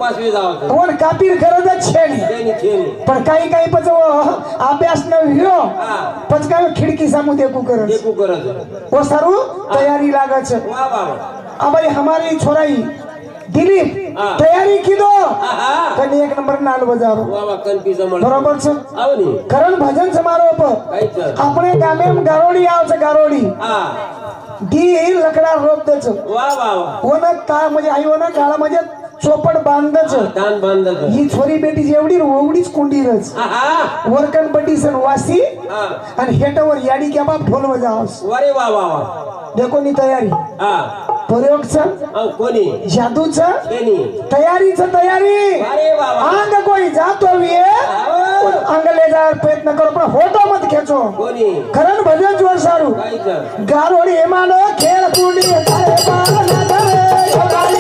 तपासवी जावं कोण कापीर गरजच छे नाही तेनी तेनी पण काही पच अभ्यास न व्यो पच काय खिडकी सामू देखू करत देखू करत वो सारू तैयारी लागत वाह वाह अब भाई हमारी छोराई दिलीप तैयारी की दो कनी एक नंबर नाल बजारो वाह वाह कनकी जमण बरोबर છે आवनी करण भजन समारोह पर काई આપણે ગામે ગારોડી આવશે ગારોડી हां दी लकड़ा रोप दे છે वाह वाह वाह ओना का म्हणजे आई ओना काळा म्हणजे चोपड बांधत છે दान बांधत ही छोरी बेटी जेवढी ओवडीच कुंडी रच हां वरकन पट्टी सन वासी हां आणि हेटावर याडी के बाप ढोल बजावस वारे वाह वाह वाह देखो नी तयारी हां प्रयोग छ कोणी जादू छ तेनी तयारी छ तयारी वारे वाह वाह आंग कोई जातो विये आंग ले जा प्रयत्न करो पण फोटो मत खेचो कोणी करण भजन जोर सारू काई गारोडी एमानो खेळ कुंडी काय पाल नगरे